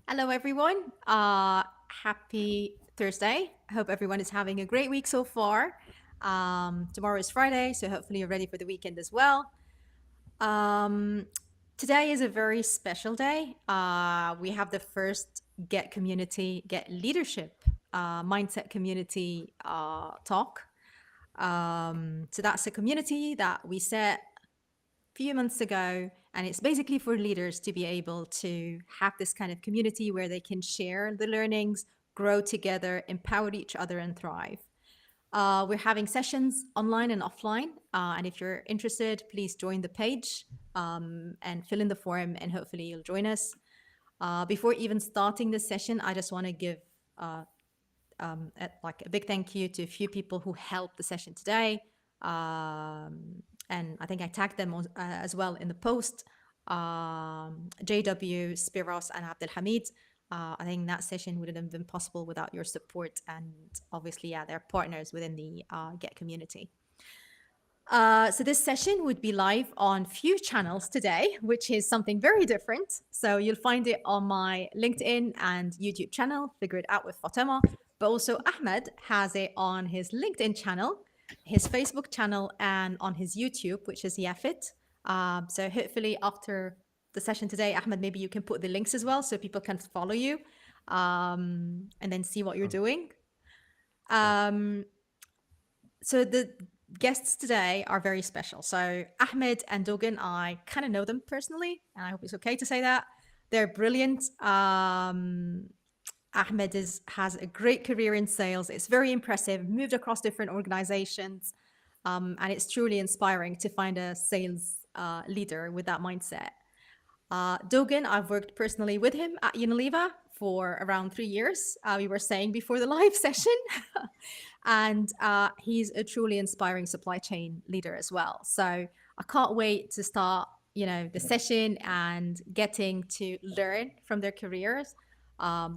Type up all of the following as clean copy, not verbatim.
Hello, everyone. Happy Thursday. I hope everyone is having a great week so far. Tomorrow is Friday, so hopefully you're ready for the weekend as well. Um, Today is a very special day. We have the first Get Community, Get Leadership Mindset Community talk. So that's a community that we set few months ago, and it's basically for leaders to be able to have this kind of community where they can share the learnings, grow together, empower each other, and thrive. We're having sessions online and offline, and if you're interested, please join the page and fill in the form, and hopefully you'll join us. Before even starting this session, I just want to give a big thank you to a few people who helped the session today. And I think I tagged them as well in the post. JW, Spiros, and Abdelhamid. I think that session wouldn't have been possible without your support, and obviously, yeah, they're partners within the Get community. So this session would be live on few channels today, which is something very different. So you'll find it on my LinkedIn and YouTube channel, Figure It Out with Fatima. But also Ahmed has it on his LinkedIn channel, his Facebook channel, and on his YouTube, which is Yafit. So hopefully after the session today, Ahmed, maybe you can put the links as well so people can follow you and then see what you're Sure, doing. sure. Um, so the guests today are very special. So Ahmed and Dogan, I kind of know them personally, and I hope it's okay to say that. They're brilliant. Ahmed has a great career in sales. It's very impressive, moved across different organizations, and it's truly inspiring to find a sales leader with that mindset. Dogan, I've worked personally with him at Unilever for around 3 years. We were saying before the live session. And he's a truly inspiring supply chain leader as well. So I can't wait to start, the session and getting to learn from their careers,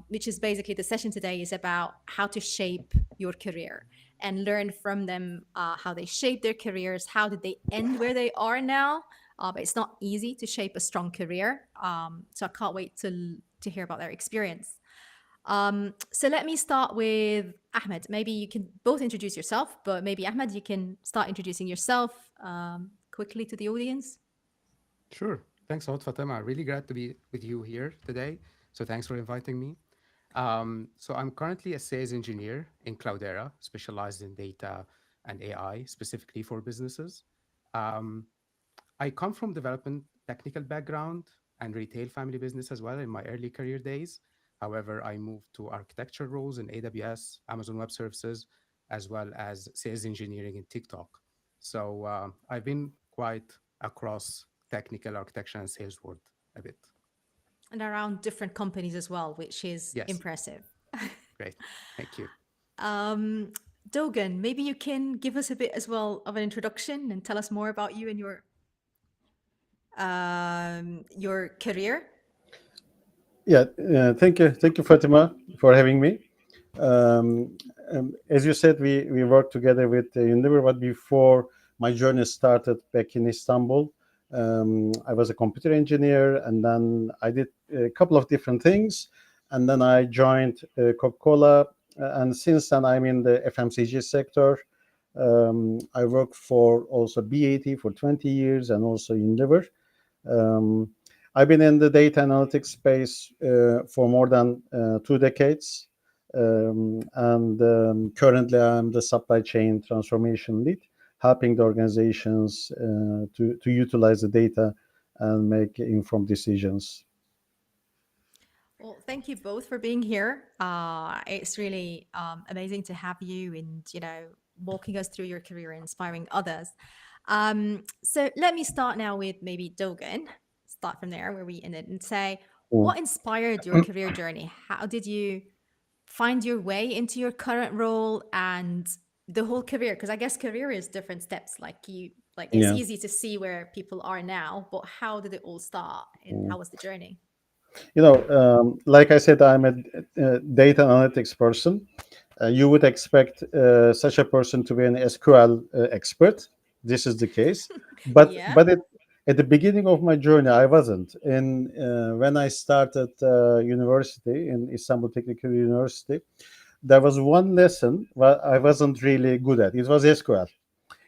which is basically the session today is about how to shape your career and learn from them how they shape their careers, how did they end where they are now. But it's not easy to shape a strong career. So I can't wait to hear about their experience. So let me start with Ahmed. Maybe you can both introduce yourself, but maybe Ahmed, you can start introducing yourself quickly to the audience. Sure. Thanks a lot, Fatima. Really glad to be with you here today. So thanks for inviting me. So I'm currently a sales engineer in Cloudera, specialized in data and AI, specifically for businesses. Um, I come from development technical background and retail family business as well in my early career days. However, I moved to architecture roles in AWS, Amazon Web Services, as well as sales engineering in TikTok. So I've been quite across technical architecture and sales world a bit. And around different companies as well, which is Yes, impressive. great. Thank you. Um, Dogan, maybe you can give us a bit as well of an introduction and tell us more about you and your career. Yeah, thank you, Fatima, for having me. Um, as you said, we worked together with Unilever, but before my journey started back in Istanbul, I was a computer engineer, and then I did a couple of different things, and then I joined Coca-Cola, and since then I'm in the FMCG sector. I worked for also BAT for 20 years and also Unilever. Um, I've been in the data analytics space for more than 2 decades. And currently, I'm the supply chain transformation lead, helping the organizations to utilize the data and make informed decisions. Well, thank you both for being here. It's really amazing to have you and, walking us through your career and inspiring others. So let me start now with maybe Dogan. Start from there where we ended and say, Mm. what inspired your career journey? How did you find your way into your current role and the whole career? Because I guess career is different steps. Like it's Yeah. easy to see where people are now, but how did it all start and Mm. how was the journey? Like I said, I'm a data analytics person. You would expect such a person to be an SQL expert. This is the case, but Yeah. but it At the beginning of my journey, I wasn't. And when I started university in Istanbul Technical University, there was one lesson that I wasn't really good at. It was SQL.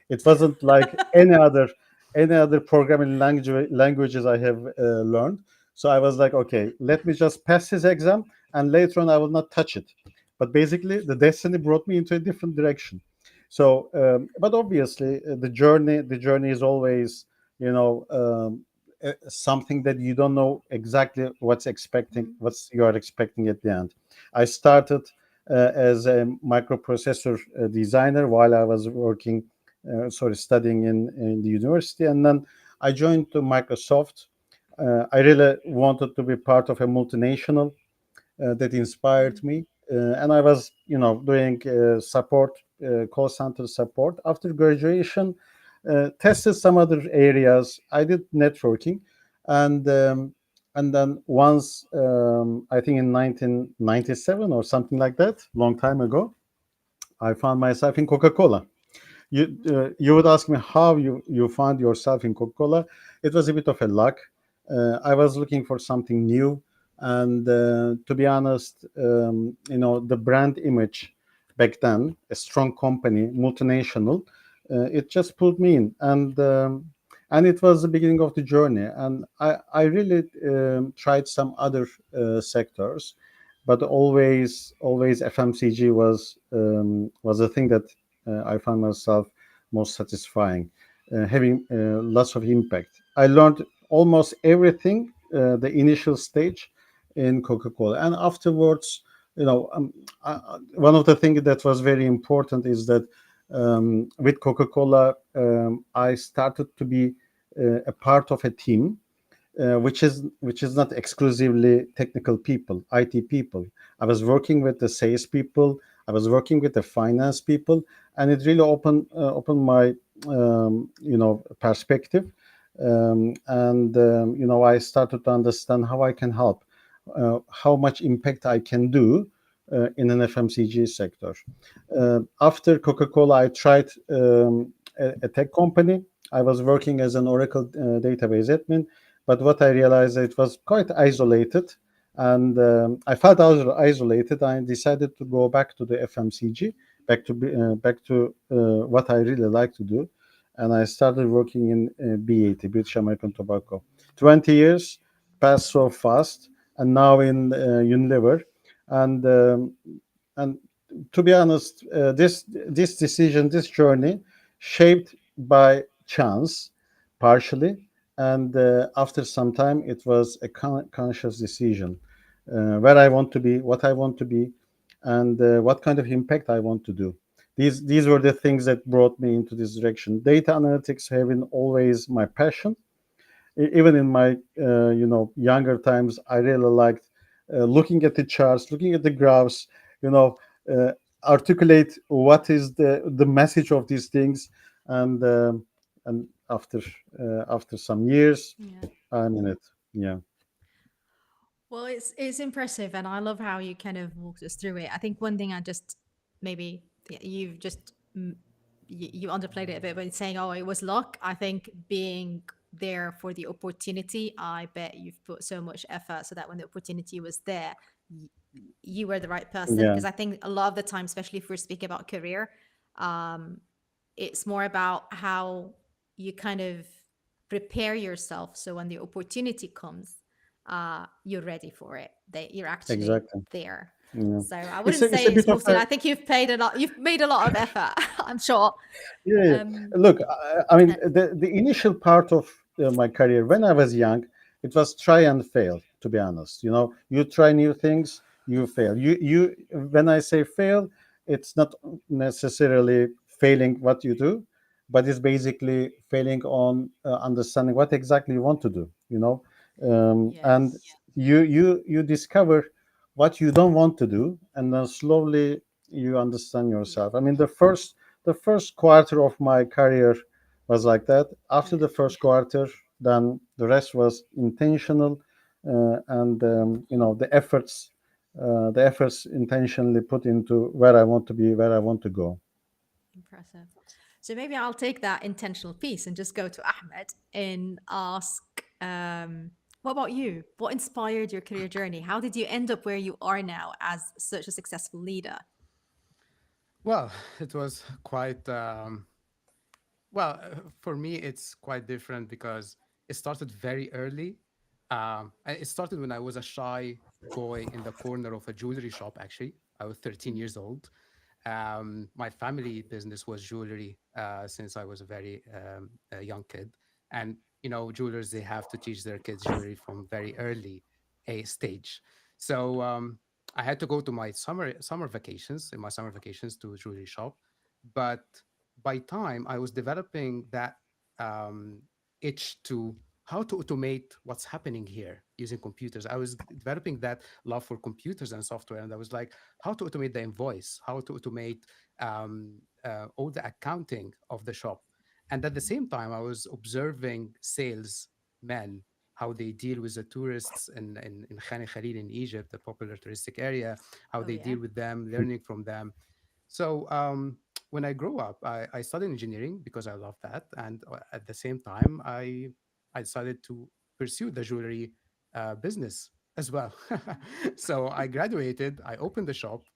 It wasn't like any other programming languages I have learned. So I was like, okay, let me just pass this exam, and later on I will not touch it. But basically, the destiny brought me into a different direction. So, but obviously, the journey is always, something that you don't know exactly Mhm. what's you are expecting at the end. I started as a microprocessor designer while I was studying in the university, and then I joined to Microsoft. I really wanted to be part of a multinational that inspired Mhm. me. And I was, doing support, call center support. After graduation, tested some other areas. I did networking, and then once, I think in 1997 or something like that, long time ago, I found myself in Coca-Cola. You would ask me how you found yourself in Coca-Cola. It was a bit of a luck. I was looking for something new, and to be honest, the brand image back then, a strong company, multinational, it just pulled me in, and it was the beginning of the journey. And I really tried some other sectors, but always FMCG was a thing that I found myself most satisfying, having lots of impact. I learned almost everything the initial stage in Coca-Cola, and afterwards, one of the things that was very important is that with Coca-Cola, I started to be a part of a team which is not exclusively technical people, IT people. I was working with the sales people. I was working with the finance people, and it really opened my perspective. And I started to understand how I can help, how much impact I can do in an FMCG sector. After Coca-Cola, I tried a tech company. I was working as an Oracle database admin, but what I realized, it was quite isolated, and I felt isolated. I decided to go back to the FMCG, back to what I really like to do, and I started working in BAT, British American Tobacco. 20 years passed so fast, and now in Unilever, and and to be honest, this decision, this journey, shaped by chance, partially, and after some time, it was a conscious decision, where I want to be, what I want to be, and what kind of impact I want to do. These were the things that brought me into this direction. Data analytics have been always my passion. Even in my younger times, I really liked looking at the charts, looking at the graphs, you know uh, articulate what is the message of these things. And um, and after some years, Yeah. I'm in it. Yeah. Well, it's impressive, and I love how you kind of walked us through it. I think one thing I just maybe you've just you underplayed it a bit by saying, "Oh, it was luck." I think being there for the opportunity, I bet you've put so much effort so that when the opportunity was there, y- you were the right person. Yeah, Because I think a lot of the time, especially if we're speaking about career, um, it's more about how you kind of prepare yourself so when the opportunity comes, you're ready for it, that you're actually exactly. there. Yeah, So I it's wouldn't a, it's a say it's bit of mostly, a. I think you've made a lot of effort. I'm sure. Yeah, yeah. um Look, I mean, uh, the initial part of my career when I was young, it was try and fail. To be honest, you try new things, you fail. You When I say fail, it's not necessarily failing what you do, but it's basically failing on understanding what exactly you want to do. And yes. you discover what you don't want to do, and then slowly you understand Yeah. yourself. I mean, the first quarter of my career was like that. After the first quarter, then the rest was intentional, and the efforts intentionally put into where I want to be, where I want to go. Impressive. So maybe I'll take that intentional piece and just go to Ahmed and ask, what about you? What inspired your career journey? How did you end up where you are now as such a successful leader? Well, it was quite for me, it's quite different because it started very early. It started when I was a shy boy in the corner of a jewelry shop, actually. I was 13 years old. My family business was jewelry since I was a young kid. And, jewelers, they have to teach their kids jewelry from very early a stage. So I had to go to my summer vacations to a jewelry shop. But by time I was developing that um, itch to how to automate what's happening here using computers. I was developing that love for computers and software, and I was like, how to automate the invoice, how to automate all the accounting of the shop. And at the same time, I was observing salesmen, how they deal with the tourists in Khan Khalil in Egypt, the popular touristic area, how Oh, they yeah. deal with them, learning from them. So when I grew up, I studied engineering because I love that, and at the same time, I decided to pursue the jewelry business as well. So I graduated, I opened the shop,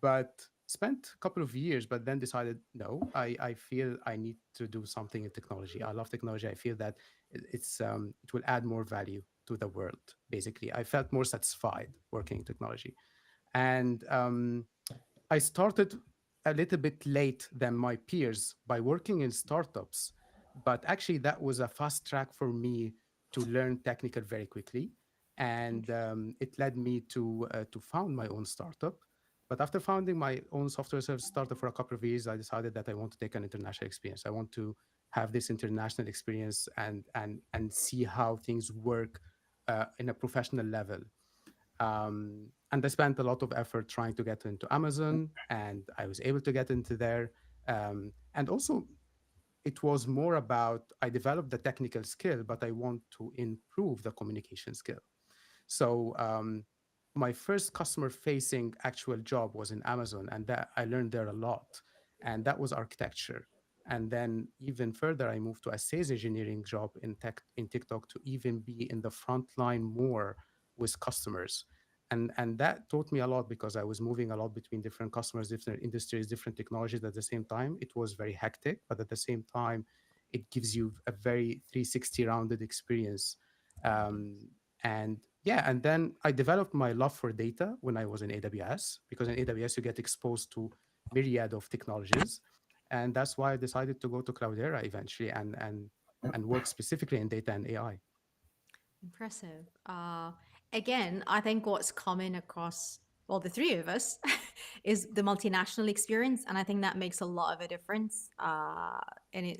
but spent a couple of years, but then decided no, I feel I need to do something in technology. I love technology. I feel that it will add more value to the world. Basically, I felt more satisfied working in technology, and I started a little bit late than my peers by working in startups, but actually that was a fast track for me to learn technical very quickly, and it led me to found my own startup. But after founding my own software service startup for a couple of years, I decided that I want to take an international experience. I want to have this international experience and see how things work in a professional level. And I spent a lot of effort trying to get into Amazon, and I was able to get into there. And also, it was more about I developed the technical skill, but I want to improve the communication skill. So my first customer facing actual job was in Amazon, and that I learned there a lot, and that was architecture. And then even further, I moved to a sales engineering job in TikTok to even be in the front line more with customers. And that taught me a lot because I was moving a lot between different customers, different industries, different technologies at the same time. It was very hectic, but at the same time, it gives you a very 360 rounded experience. Um, and yeah, and then I developed my love for data when I was in AWS, because in AWS you get exposed to myriad of technologies, and that's why I decided to go to Cloudera eventually and work specifically in data and AI. Impressive. Again, I think what's common across, well, the three of us is the multinational experience. And I think that makes a lot of a difference. And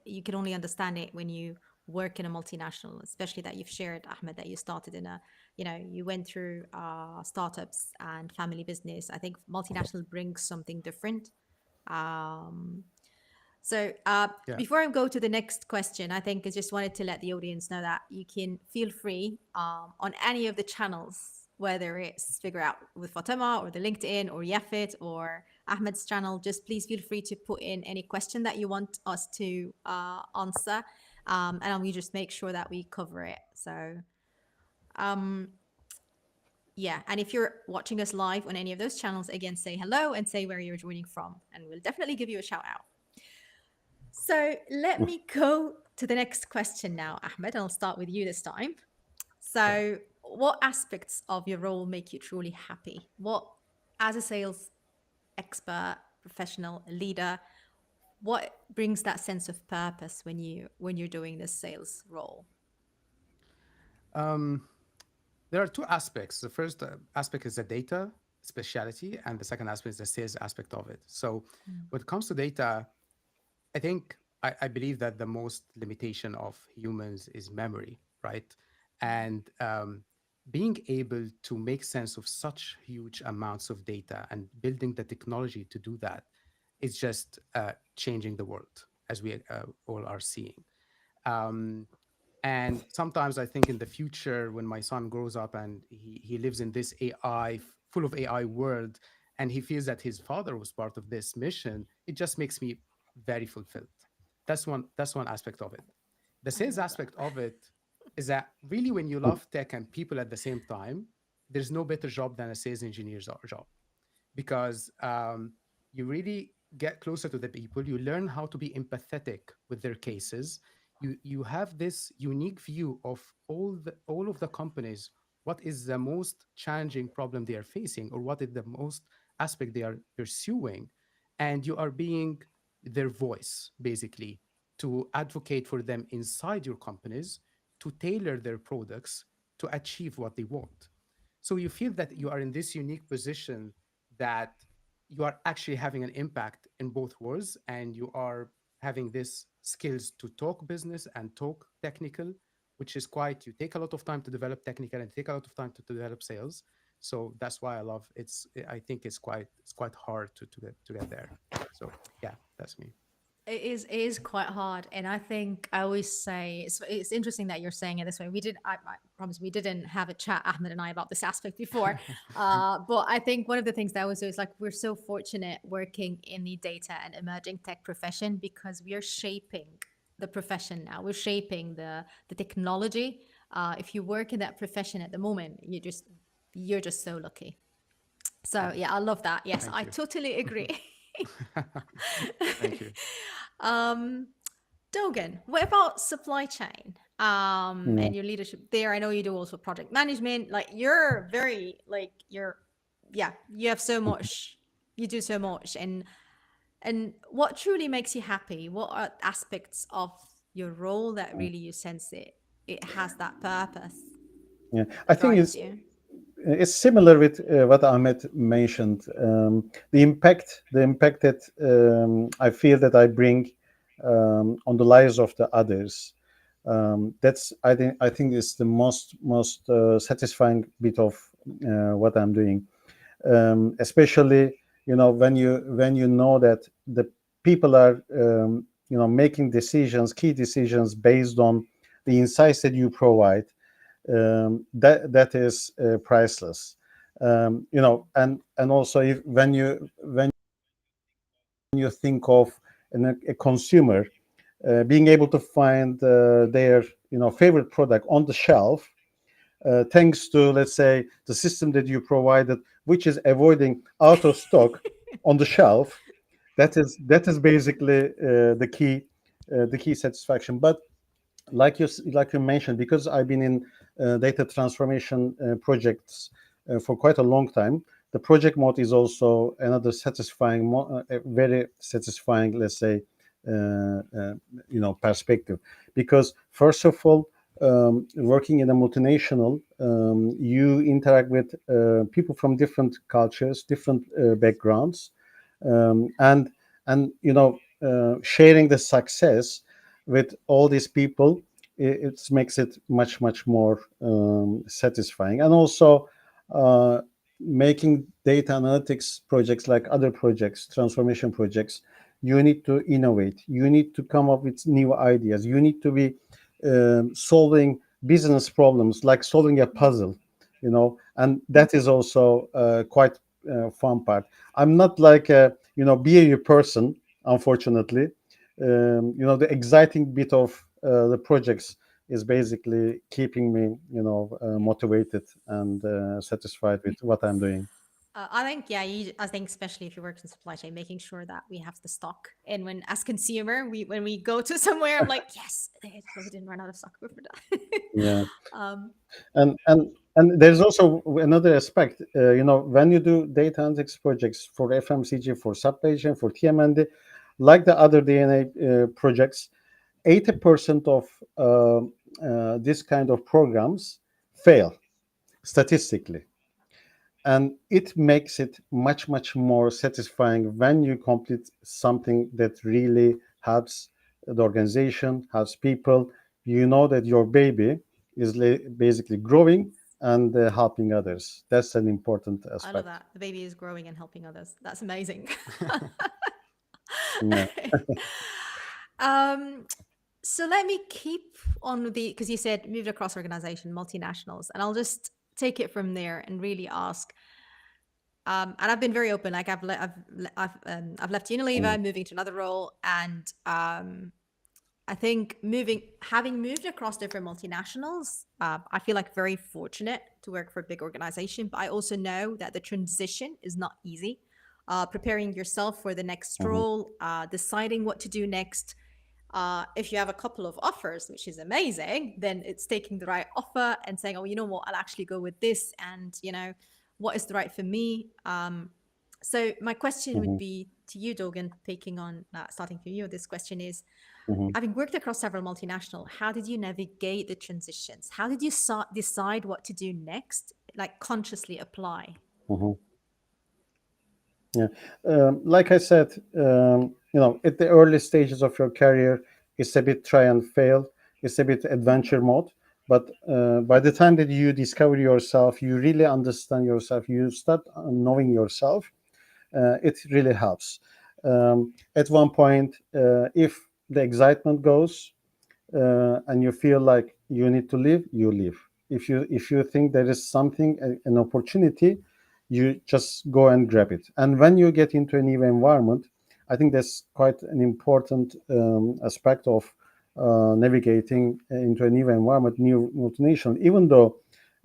you can only understand it when you work in a multinational, especially that you've shared, Ahmed, that you started in you went through startups and family business. I think multinational brings something different. Um, so Yeah, before I go to the next question, I think I just wanted to let the audience know that you can feel free on any of the channels, whether it's Figure Out with Fatima or the LinkedIn or Yafit or Ahmed's channel. Just please feel free to put in any question that you want us to answer, and we just make sure that we cover it. So um, yeah, and if you're watching us live on any of those channels, again, say hello and say where you're joining from, and we'll definitely give you a shout out. So let me go to the next question now, Ahmed. I'll start with you this time. yeah. So, what aspects of your role make you truly happy? As a sales expert, professional, leader, what brings that sense of purpose when you're doing this sales role? Um, there are two aspects. The first aspect is the data speciality, and the second aspect is the sales aspect of it. So, when it comes to data, I think I believe that the most limitation of humans is memory, right? And being able to make sense of such huge amounts of data and building the technology to do that is just changing the world, as we all are seeing. Um, and sometimes I think in the future, when my son grows up and he lives in this full of AI world, and he feels that his father was part of this mission, it just makes me very fulfilled. That's one aspect of it. The I sales love that. aspect of it is that really when you love tech and people at the same time, there's no better job than a sales engineer's job, because you really get closer to the people. You learn how to be empathetic with their cases. You have this unique view of all of the companies. What is the most challenging problem they are facing, or what is the most aspect they are pursuing, and you are being their voice basically to advocate for them inside your companies, to tailor their products to achieve what they want. So you feel that you are in this unique position, that you are actually having an impact in both worlds, and you are having this skills to talk business and talk technical, which is quite, you take a lot of time to develop technical and take a lot of time to develop sales. So that's why I love I think it's quite hard to get there. So yeah, that's me. It is quite hard, and I think I always say it's interesting that you're saying it this way. I promise we didn't have a chat, Ahmed and I, about this aspect before, but I think one of the things that I was always like, we're so fortunate working in the data and emerging tech profession, because we are shaping the profession now. We're shaping the technology. If you work in that profession at the moment, you're just so lucky. So Yeah, yeah, I love that. Yes, thank I you. totally agree. Thank you. um, Dogan, what about supply chain Yeah. and your leadership there? I know you do also project management. Like you're very like yeah, you have so much, you do so much, and what truly makes you happy? What are aspects of your role that really you sense it has that purpose Yeah. I that think drives you? it's similar with what Ahmed mentioned. The impact that I feel that I bring on the lives of the others. That's I think is the most satisfying bit of what I'm doing. Especially when you know that the people are making decisions, key decisions based on the insights that you provide. That is priceless. And also if when you think of a consumer being able to find their favorite product on the shelf, thanks to, let's say, the system that you provided, which is avoiding out of stock on the shelf. That is basically the key satisfaction. But like you mentioned, because I've been in data transformation projects for quite a long time, the project mode is also another very satisfying, let's say, perspective. Because first of all, working in a multinational, you interact with people from different cultures, different backgrounds, and sharing the success with all these people, it makes it much more satisfying. And also uh, making data analytics projects like other projects, transformation projects, you need to innovate, you need to come up with new ideas, you need to be solving business problems, like solving a puzzle, and that is also quite fun part. I'm not like a BAU person, unfortunately. The exciting bit of the projects is basically keeping me motivated and satisfied with what I'm doing. I think, yeah, I think especially if you work in supply chain, making sure that we have the stock. And when, as consumer, when we go to somewhere, I'm like, yes, we didn't run out of stock. We're done. Yeah. um, And there's also another aspect. When you do data analytics projects for FMCG, for supply chain, for TMND, like the other DNA projects, 80% of this kind of programs fail statistically. And it makes it much more satisfying when you complete something that really helps the organization, helps people. You know that your baby is basically growing and helping others. That's an important I love aspect. that. The baby is growing and helping others. That's amazing. Yeah. um, so let me keep on with because you said moved across organization, multinationals, and I'll just take it from there and really ask, And I've been very open. Like I've left Unilever, Mhm, moving to another role, and I think having moved across different multinationals, I feel like very fortunate to work for a big organization. But I also know that the transition is not easy. Preparing yourself for the next mhm, role, deciding what to do next. If you have a couple of offers, which is amazing, then it's taking the right offer and saying, oh, you know what, I'll actually go with this. And, what is the right for me? So my question would mhm, be to you, Dogan, taking on, starting for you, this question is, mhm, having worked across several multinational, how did you navigate the transitions? How did you decide what to do next, like consciously apply? mhm. Yeah, like I said, at the early stages of your career, it's a bit try and fail. It's a bit adventure mode. But by the time that you discover yourself, you really understand yourself. You start knowing yourself. It really helps. At one point, if the excitement goes, and you feel like you need to leave, you leave. If you think there is something, an opportunity, you just go and grab it. And when you get into a new environment, I think that's quite an important aspect of navigating into a new environment, new multinational. Even though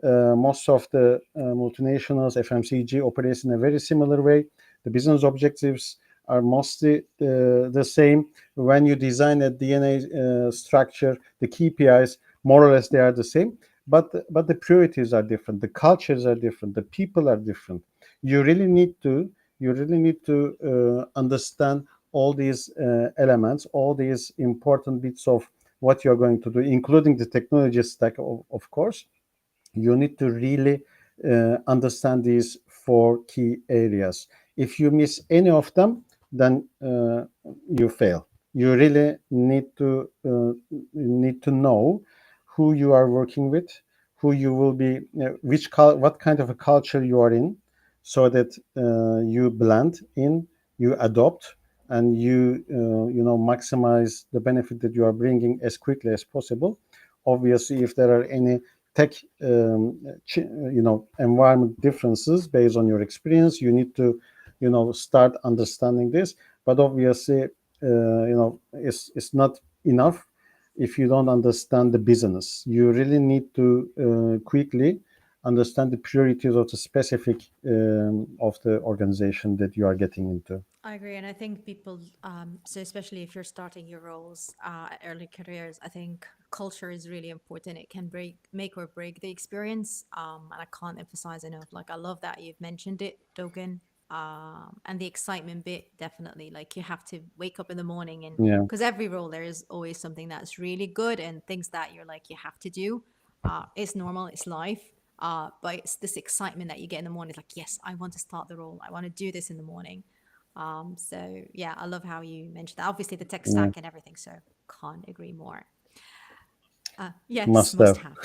most of the multinationals, FMCG, operates in a very similar way, the business objectives are mostly the same. When you design a DNA structure, the KPIs, more or less, they are the same. But the priorities are different. The cultures are different. The people are different. You really need to understand all these elements, all these important bits of what you're going to do, including the technology stack, of course. You need to really understand these four key areas. If you miss any of them, then you fail. You really need to know who you are working with, who you will be, what kind of a culture you are in, so that you blend in, you adopt, and you maximize the benefit that you are bringing as quickly as possible. Obviously, if there are any tech environment differences based on your experience, you need to start understanding this. But obviously, it's not enough if you don't understand the business. You really need to quickly understand the priorities of the specific of the organization that you are getting into. I agree, and I think people, so especially if you're starting your roles at early careers, I think culture is really important. It can make or break the experience, and I can't emphasize enough. Like I love that you've mentioned it, Dogan, and the excitement bit definitely. Like you have to wake up in the morning, and Yeah, because every role there is always something that's really good and things that you're like you have to do. It's normal, it's life. But it's this excitement that you get in the morning. It's like, yes, I want to start the role. I want to do this in the morning. So yeah, I love how you mentioned that. Obviously, the tech yeah, stack and everything. So can't agree more. Yes, must must have. have.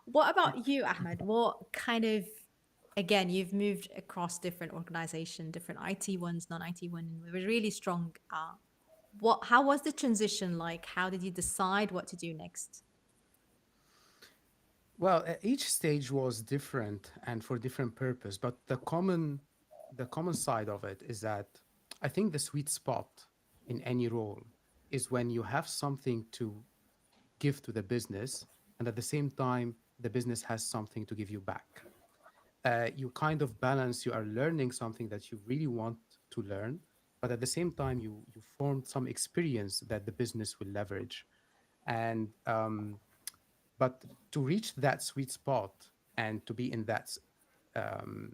What about you, Ahmed? What kind of, again, you've moved across different organization, different IT ones, non-IT one, and we were really strong. How was the transition like? How did you decide what to do next? Well, each stage was different and for different purpose, but the common side of it is that I think the sweet spot in any role is when you have something to give to the business, and at the same time the business has something to give you back. You kind of balance, you are learning something that you really want to learn, but at the same time you formed some experience that the business will leverage. And but to reach that sweet spot and to be in that um,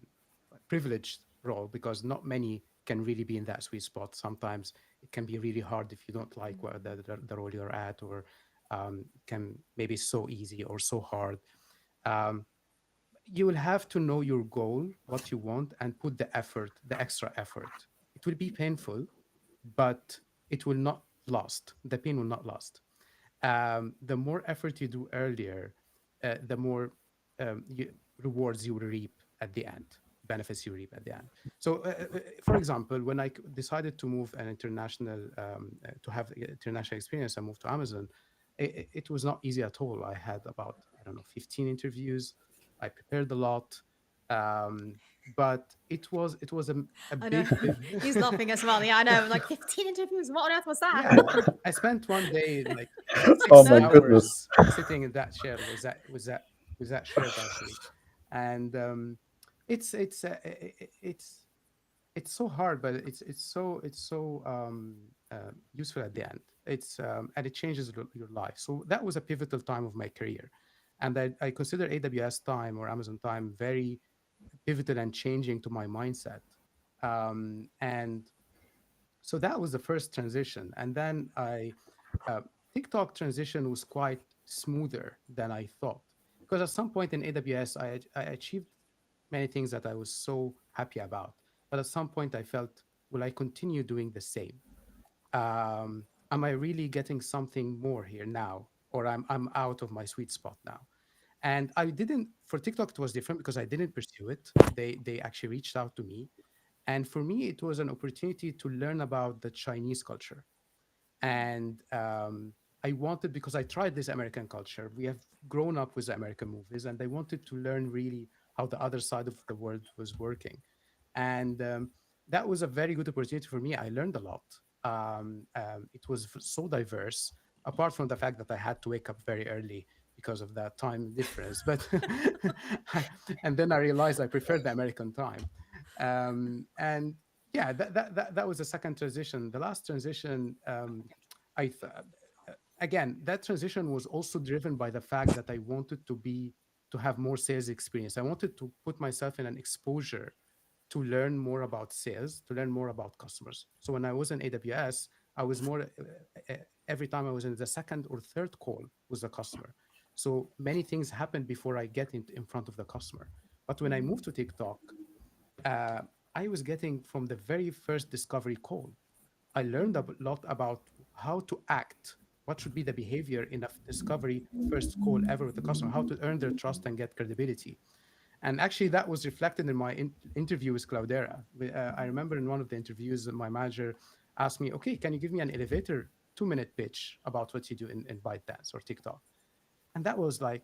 privileged role, because not many can really be in that sweet spot. Sometimes it can be really hard if you don't like where the role you're at, or can maybe so easy or so hard. Um, you will have to know your goal, what you want, and put the effort, the extra effort. It will be painful, but it will not last. The pain will not last. The more effort you do earlier, the more rewards you will reap at the end, benefits you reap at the end. So, for example, when I decided to move an international, to have international experience, I moved to Amazon. It was not easy at all. I had about, I don't know, 15 interviews. I prepared a lot. Um, but it was a I know. big pivot. He's laughing as well. Yeah, I know. Like 15 interviews. What on earth was that? Yeah, I spent one day like Oh six my goodness. hours sitting in that chair. Was that shirt actually, and it's it's so hard, but it's so useful at the end. It's and it changes your life. So that was a pivotal time of my career, and I consider AWS time or Amazon time very pivotal and changing to my mindset. And so that was the first transition, and then I uh, TikTok transition was quite smoother than I thought, because at some point in AWS I achieved many things that I was so happy about, but at some point I felt, will I continue doing the same? Am I really getting something more here now, or I'm out of my sweet spot now? And I didn't for TikTok, it was different because I didn't pursue it. They actually reached out to me, and for me it was an opportunity to learn about the Chinese culture. And I wanted, because I tried this American culture. We have grown up with American movies, and I wanted to learn really how the other side of the world was working. And that was a very good opportunity for me. I learned a lot. It was so diverse, apart from the fact that I had to wake up very early because of that time difference. But and then I realized I preferred the American time. And yeah, that was the second transition. The last transition, I th- again, that transition was also driven by the fact that I wanted to have more sales experience. I wanted to put myself in an exposure to learn more about sales, to learn more about customers. So when I was in AWS, I was more every time I was in the second or third call with the customer. So many things happened before I get in front of the customer. But when I moved to TikTok, uh, I was getting from the very first discovery call. I learned a lot about how to act, what should be the behavior in a discovery first call ever with the customer, how to earn their trust and get credibility. And actually, that was reflected in my interview with Cloudera. I remember in one of the interviews, my manager asked me, "Okay, can you give me an elevator 2-minute pitch about what you do in ByteDance or TikTok?" And that was like,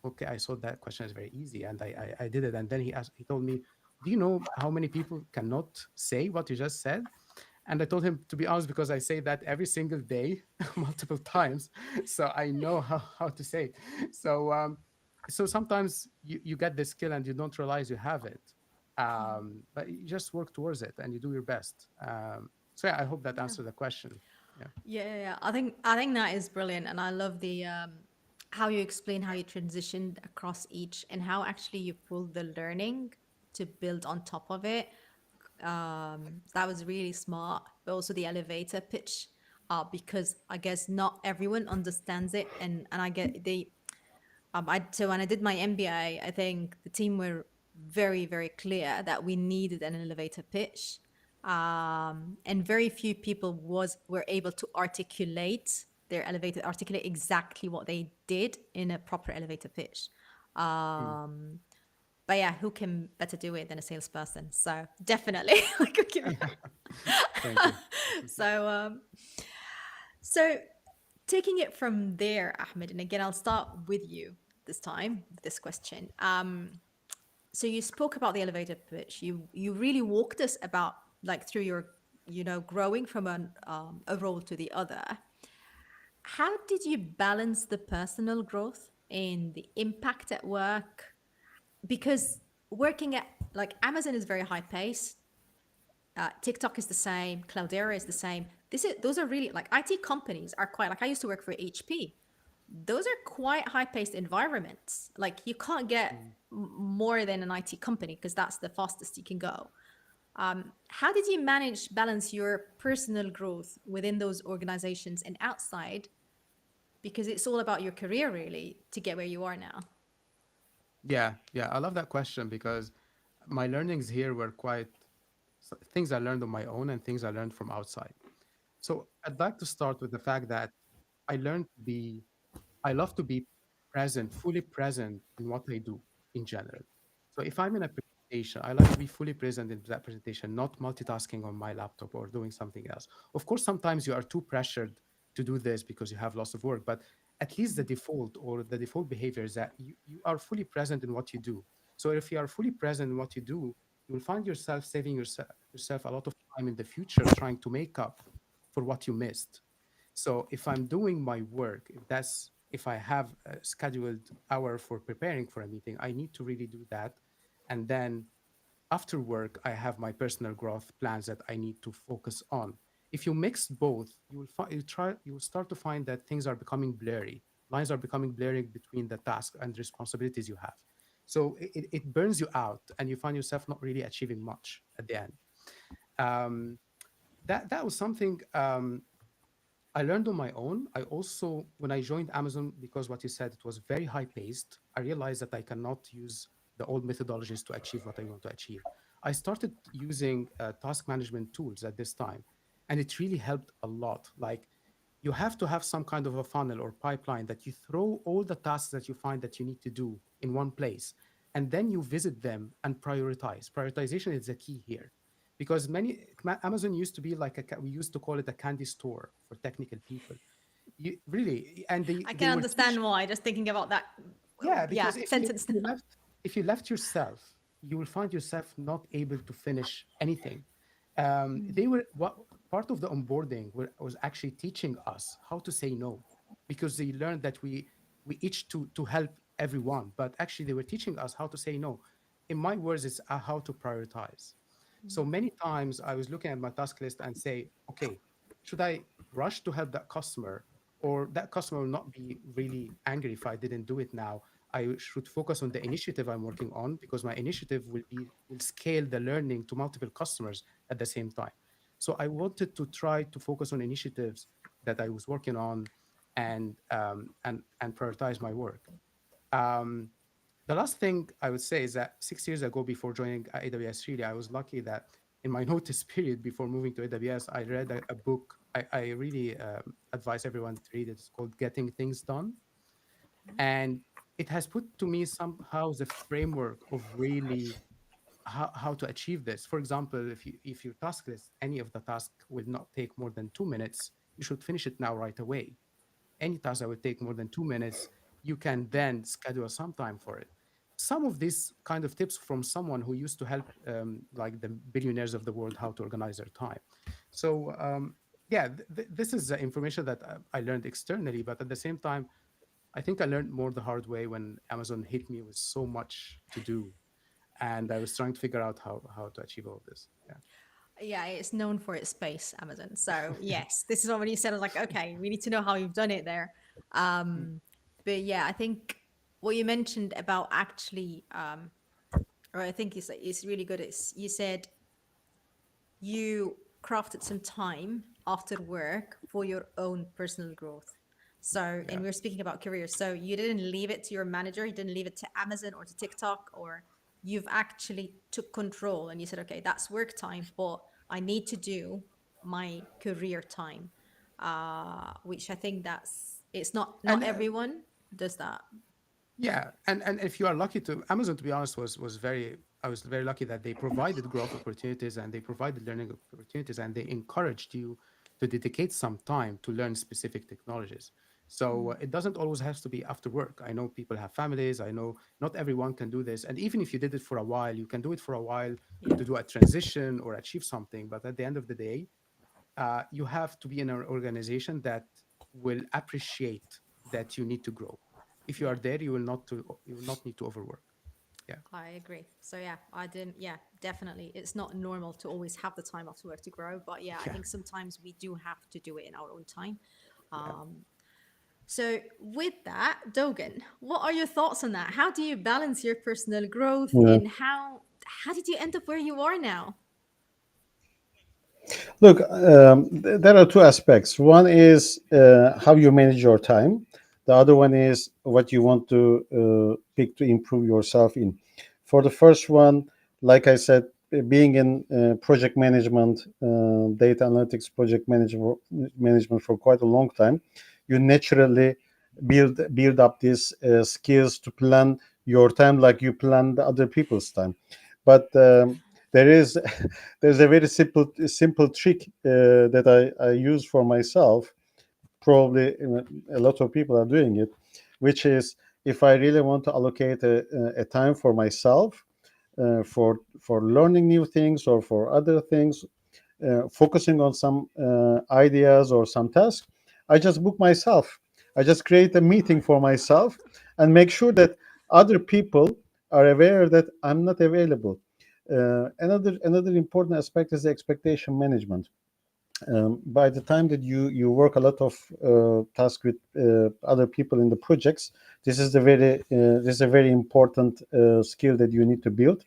okay, I saw that question is very easy, and I did it. And then he told me, "Do you know how many people cannot say what you just said?" And I told him, to be honest, because I say that every single day, multiple times, so I know how to say it. So sometimes you get the skill and you don't realize you have it, but you just work towards it and you do your best. So yeah, I hope that Yeah. answered the question. Yeah. Yeah. I think that is brilliant, and I love the how you explain how you transitioned across each, and how actually you pulled the learning to build on top of it. That was really smart, but also the elevator pitch, because I guess not everyone understands it, and I get they so when I did my MBA, I think the team were very, very clear that we needed an elevator pitch. And very few people were able to articulate exactly what they did in a proper elevator pitch. Mm, But yeah, who can better do it than a salesperson? So definitely, like, thank you. so so taking it from there, Ahmed, and again, I'll start with you this time with this question. So you spoke about the elevator pitch. You really walked us about, like, through your, growing from an overall to the other. How did you balance the personal growth and the impact at work? Because working at, like, Amazon is very high pace. TikTok is the same. Cloudera is the same. Those are really, like, IT companies are quite, like, I used to work for HP. Those are quite high paced environments. Like, you can't get Mm. more than an IT company because that's the fastest you can go. How did you manage balance your personal growth within those organizations and outside? Because it's all about your career, really, to get where you are now. Yeah, yeah, I love that question because my learnings here were quite things I learned on my own and things I learned from outside. So I'd like to start with the fact that I learned to be, I love to be present, fully present in what I do in general. So if I'm in a presentation, I like to be fully present in that presentation, not multitasking on my laptop or doing something else. Of course, sometimes you are too pressured to do this because you have lots of work, but at least the default behavior is that you are fully present in what you do. So if you are fully present in what you do, you will find yourself saving yourself a lot of time in the future trying to make up for what you missed. So if I'm doing my work, if I have a scheduled hour for preparing for a meeting, I need to really do that. And then after work, I have my personal growth plans that I need to focus on. If you mix both, you will start to find that things are becoming blurry. Lines are becoming blurry between the task and responsibilities you have. So it burns you out, and you find yourself not really achieving much at the end. Um, that was something I learned on my own. I also, when I joined Amazon, because what you said, it was very high paced, I realized that I cannot use the old methodologies to achieve what I want to achieve. I started using task management tools at this time, and it really helped a lot. Like, you have to have some kind of a funnel or pipeline that you throw all the tasks that you find that you need to do in one place, and then you visit them and prioritize. Prioritization is the key here, because Amazon used to be like we used to call it a candy store for technical people. You really, and I they can were understand why, just thinking about that, yeah, yeah, because sentence now. if you left yourself, you will find yourself not able to finish anything. Mm. They were what part of the onboarding was actually teaching us how to say no, because they learned that we each to help everyone, but actually they were teaching us how to say no. In my words, it's how to prioritize. So many times I was looking at my task list and say, okay, should I rush to help that customer, or that customer will not be really angry if I didn't do it now? I should focus on the initiative I'm working on, because my initiative will scale the learning to multiple customers at the same time. So I wanted to try to focus on initiatives that I was working on, and prioritize my work. Um, the last thing I would say is that 6 years ago, before joining AWS, really, I was lucky that in my notice period before moving to AWS, I read a book. I really advise everyone to read it. It's called Getting Things Done. And it has put to me somehow the framework of really how to achieve this. For example, if your task list, any of the task will not take more than 2 minutes, you should finish it now right away. Any task that would take more than 2 minutes, you can then schedule some time for it. Some of these kind of tips from someone who used to help like the billionaires of the world how to organize their time. So yeah, this is the information that I learned externally, but at the same time, I think I learned more the hard way when Amazon hit me with so much to do, and I was trying to figure out how to achieve all of this. Yeah. Yeah, it's known for its space, Amazon. So yes, this is what when you said, I was like, okay, we need to know how you've done it there. Mm. But yeah, I think what you mentioned about actually, or I think is really good. It's you said you crafted some time after work for your own personal growth. So, and Yeah. we are speaking about careers. So you didn't leave it to your manager, you didn't leave it to Amazon or to TikTok, or you've actually took control and you said, okay, that's work time, but I need to do my career time. Which I think it's not And everyone does that. yeah, and if you are lucky to Amazon, to be honest, was very I was very lucky that they provided growth opportunities and they provided learning opportunities and they encouraged you to dedicate some time to learn specific technologies. So it doesn't always have to be after work. I know people have families. I know not everyone can do this. And even if you did it for a while, you can do it for a while Yeah. to do a transition or achieve something. But at the end of the day, you have to be in an organization that will appreciate that you need to grow. If you Yeah. are there, you will not need to overwork. Yeah, I agree. So yeah, I didn't. Yeah, definitely. It's not normal to always have the time after work to grow, but yeah, I yeah, think sometimes we do have to do it in our own time. yeah. Um, so with that, Dogan, what are your thoughts on that? How do you balance your personal growth, Yeah. and how did you end up where you are now? Look, there are two aspects. One is how you manage your time. The other one is what you want to pick to improve yourself in. For the first one, like I said, being in project management, data analytics, management for quite a long time, you naturally build up these skills to plan your time like you plan the other people's time. But there is there's a very simple trick that I use for myself. Probably a lot of people are doing it, which is if I really want to allocate a time for myself, for learning new things or for other things, focusing on some ideas or some tasks, I just book myself. I just create a meeting for myself and make sure that other people are aware that I'm not available. Another important aspect is the expectation management. By the time that you work a lot of tasks with other people in the projects, this is a very important skill that you need to build,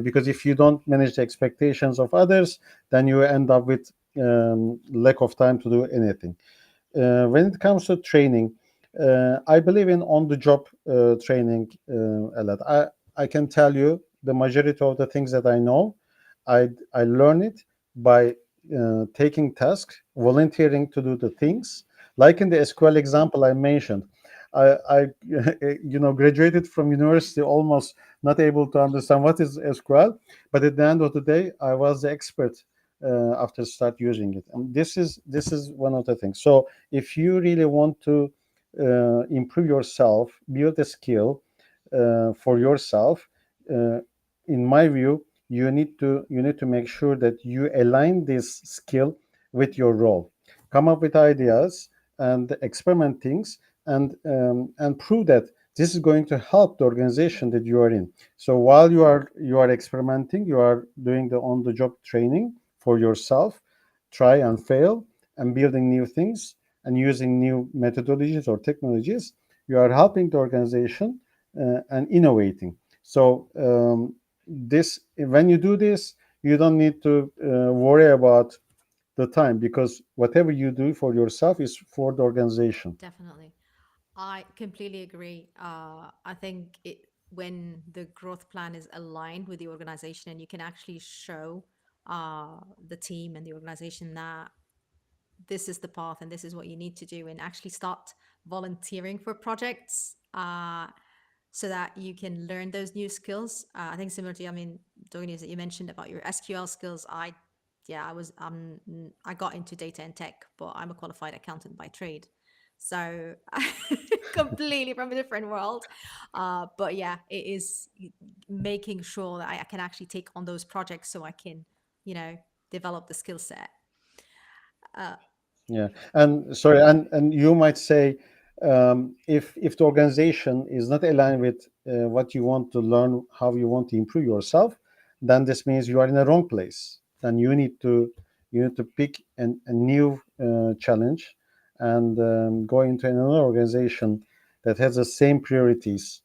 because if you don't manage the expectations of others, then you end up with lack of time to do anything. When it comes to training, I believe in on-the-job training a lot. I can tell you the majority of the things that I know, I learn it by taking tasks, volunteering to do the things. Like in the SQL example I mentioned, I graduated from university almost not able to understand what is SQL, but at the end of the day, I was the expert after start using it. And this is one of the things. So if you really want to improve yourself, build a skill for yourself, uh, in my view, you need to make sure that you align this skill with your role. Come up with ideas and experiment things, and prove that this is going to help the organization that you are in. So while you are experimenting, you are doing the on the job training for yourself, try and fail, and building new things and using new methodologies or technologies, you are helping the organization and innovating. So this when you do this, you don't need to worry about the time, because whatever you do for yourself is for the organization. Definitely. I completely agree. I think when the growth plan is aligned with the organization and you can actually show the team and the organization that this is the path and this is what you need to do, and actually start volunteering for projects so that you can learn those new skills. I think similar to, I mean, Dogan, that you mentioned about your SQL skills. Yeah, I got into data and tech, but I'm a qualified accountant by trade. So completely from a different world. But yeah, it is making sure that I can actually take on those projects so I can, develop the skill set. Uh, Yeah, and sorry, and you might say, if the organization is not aligned with what you want to learn, how you want to improve yourself, then this means you are in the wrong place. Then you need to pick a new challenge, and go into another organization that has the same priorities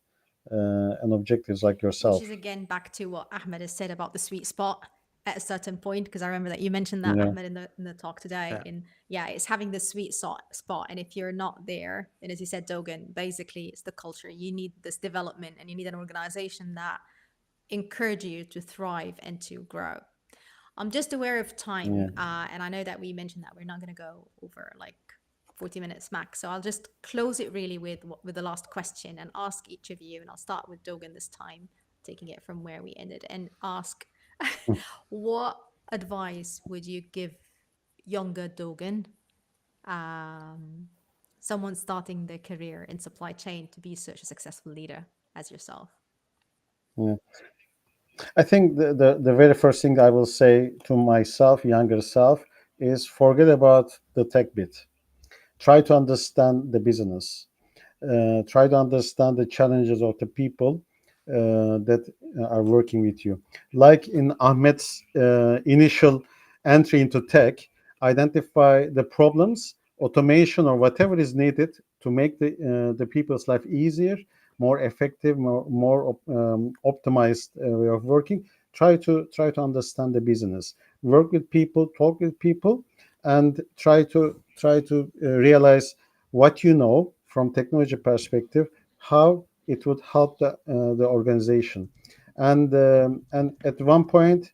and objectives like which yourself. is again back to what Ahmed has said about the sweet spot at a certain point, because I remember that you mentioned that, Yeah, Ahmed, in the talk today. Yeah. And yeah, it's having the spot, and if you're not there, and as you said, Dogan, basically it's the culture. You need this development, and you need an organization that encourage you to thrive and to grow. I'm just aware of yeah, time, and I know that we mentioned that we're not going to go over like 40 minutes max. So I'll just close it really with the last question and ask each of you, and I'll start with Dogan this time, taking it from where we ended, and ask, what advice would you give younger Dogan, um, someone starting their career in supply chain, to be such a successful leader as yourself? yeah. I think the very first thing I will say to myself, younger self, is forget about the tech bit. Try to understand the business. Try to understand the challenges of the people that are working with you. Like in Ahmed's initial entry into tech, identify the problems, automation, or whatever is needed to make the people's life easier, more effective, more optimized way of working. Try to understand the business. Work with people, talk with people, and try to realize what you know from technology perspective, how it would help the organization. And at one point,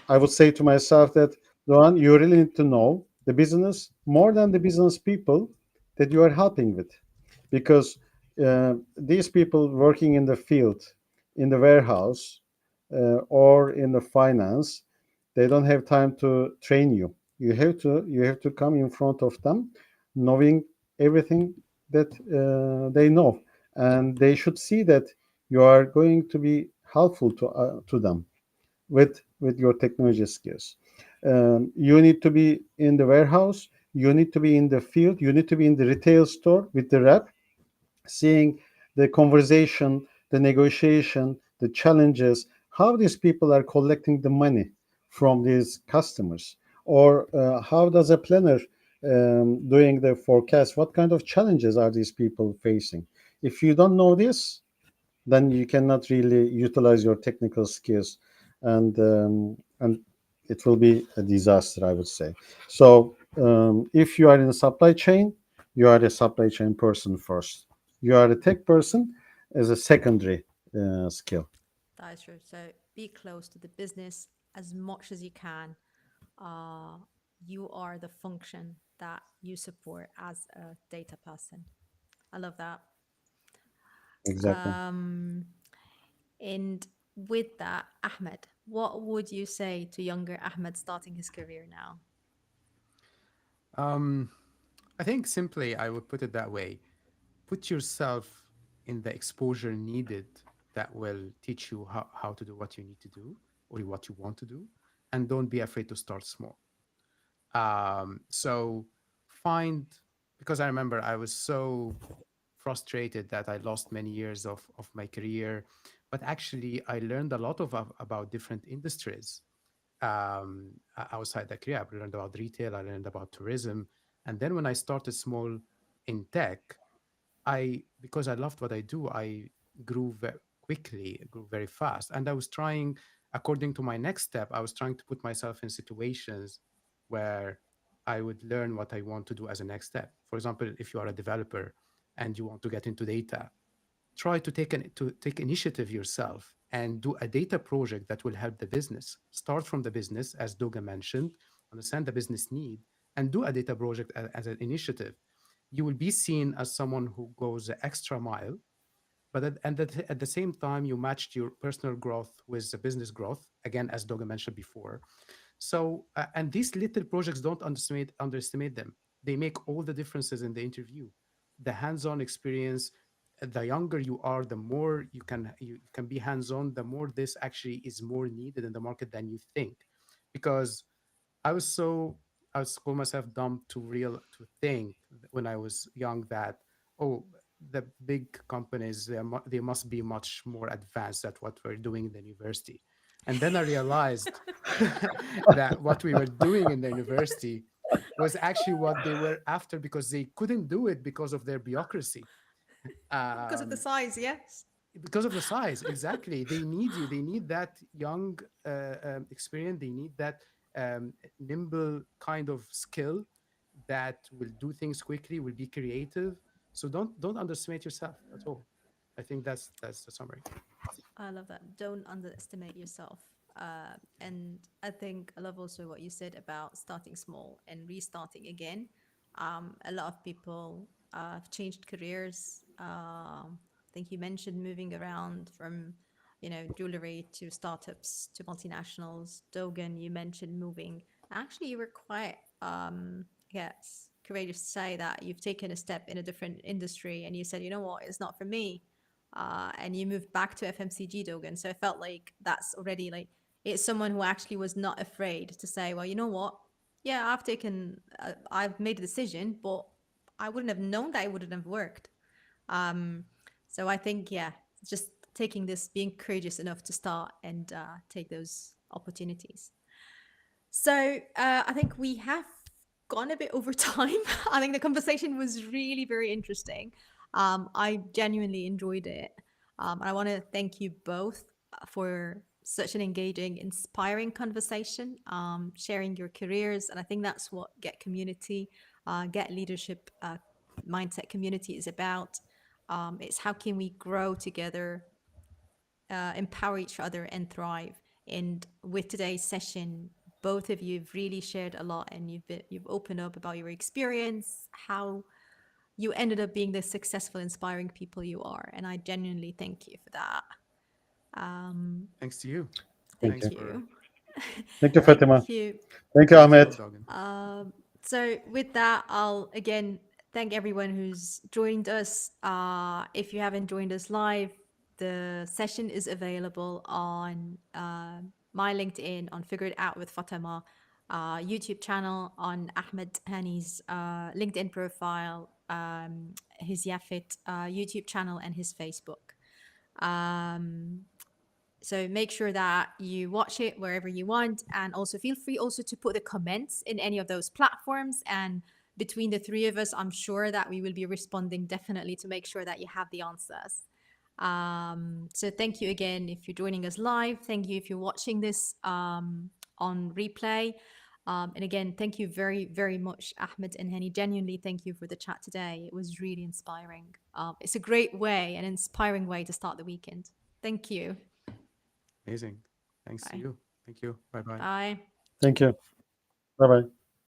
I would say to myself that, Doğan, you really need to know the business more than the business people that you are helping with, because these people working in the field, in the warehouse, or in the finance, they don't have time to train you. You have to come in front of them, knowing everything that they know, and they should see that you are going to be helpful to them with your technology skills. You need to be in the warehouse, you need to be in the field, you need to be in the retail store with the rep, seeing the conversation, the negotiation, the challenges, how these people are collecting the money from these customers, or how does a planner doing the forecast, what kind of challenges are these people facing? If you don't know this, then you cannot really utilize your technical skills, and it will be a disaster, I would say. So if you are in a supply chain, you are a supply chain person first. You are a tech person as a secondary skill. That is true. So be close to the business as much as you can. Uh, you are the function that you support as a data person. I love that. Exactly. Um, and with that, Ahmed, what would you say to younger Ahmed starting his career now? Um, I think simply I would put it that way. Put yourself in the exposure needed that will teach you how to do what you need to do or what you want to do. And don't be afraid to start small. So find, because I remember I was so frustrated that I lost many years of my career, but actually I learned a lot about different industries outside the career. I learned about retail, I learned about tourism. And then when I started small in tech, because I loved what I do, I grew very quickly, grew very fast. And I was trying, according to my next step, I was trying to put myself in situations where I would learn what I want to do as a next step. For example, if you are a developer and you want to get into data, try to take initiative yourself and do a data project that will help the business. Start from the business, as Doga mentioned, understand the business need, and do a data project as an initiative. You will be seen as someone who goes the extra mile, but at the same time, you matched your personal growth with the business growth, again, as Doga mentioned before. So, and these little projects, don't underestimate them. They make all the differences in the interview. The hands-on experience, the younger you are, the more you can be hands-on, the more this actually is more needed in the market than you think. Because I was so I was call myself dumb to think when I was young that, oh, the big companies, they must be much more advanced at what we're doing in the university. And then I realized that what we were doing in the university was actually what they were after, because they couldn't do it because of their bureaucracy. Because of the Um, size, yes. because of the size, exactly. They need you, they need that young experience, they need that nimble kind of skill that will do things quickly, will be creative. So don't underestimate yourself at all. I think that's the summary. I love that. Don't underestimate yourself. And I think I love also what you said about starting small and restarting again. A lot of people have changed careers. I think you mentioned moving around from, jewelry to startups to multinationals. Dogan, you mentioned moving. Actually, you were quite, yes, courageous to say that you've taken a step in a different industry and you said, you know what, it's not for me, and you moved back to FMCG, Dogan. So I felt like that's already like it's someone who actually was not afraid to say, well, you know what? Yeah, I've made a decision, but I wouldn't have known that it wouldn't have worked. Um, so I think, yeah, just taking this, being courageous enough to start and take those opportunities. So I think we have gone a bit over time. I think the conversation was really very interesting. I genuinely enjoyed it. And I want to thank you both for such an engaging, inspiring conversation, sharing your careers. And I think that's what Get Community, Get Leadership Mindset Community is about. It's how can we grow together, empower each other, and thrive. And with today's session, both of you have really shared a lot, and you've opened up about your experience, how you ended up being the successful, inspiring people you are, and I genuinely thank you for that. Um, Thanks to you. Thank thank Thanks you. for you, Thank you, having me. Fatima. thank you. Thank you, Thanks a Ahmed. lot, Dogan. So with that, I'll again thank everyone who's joined us. If you haven't joined us live, the session is available on my LinkedIn, on Figure It Out with Fatima, YouTube channel, on Ahmed Hani's LinkedIn profile, his Yafit YouTube channel, and his Facebook. Um, so make sure that you watch it wherever you want, and also feel free also to put the comments in any of those platforms. And between the three of us, I'm sure that we will be responding definitely to make sure that you have the answers. So thank you again if you're joining us live. Thank you if you're watching this on replay. And again, thank you very, very much, Ahmed and Hani. Genuinely, thank you for the chat today. It was really inspiring. It's a great way, an inspiring way to start the weekend. Thank you. Amazing. Thanks to Bye. you. Thank you. Bye bye. Bye. Thank you. Bye bye.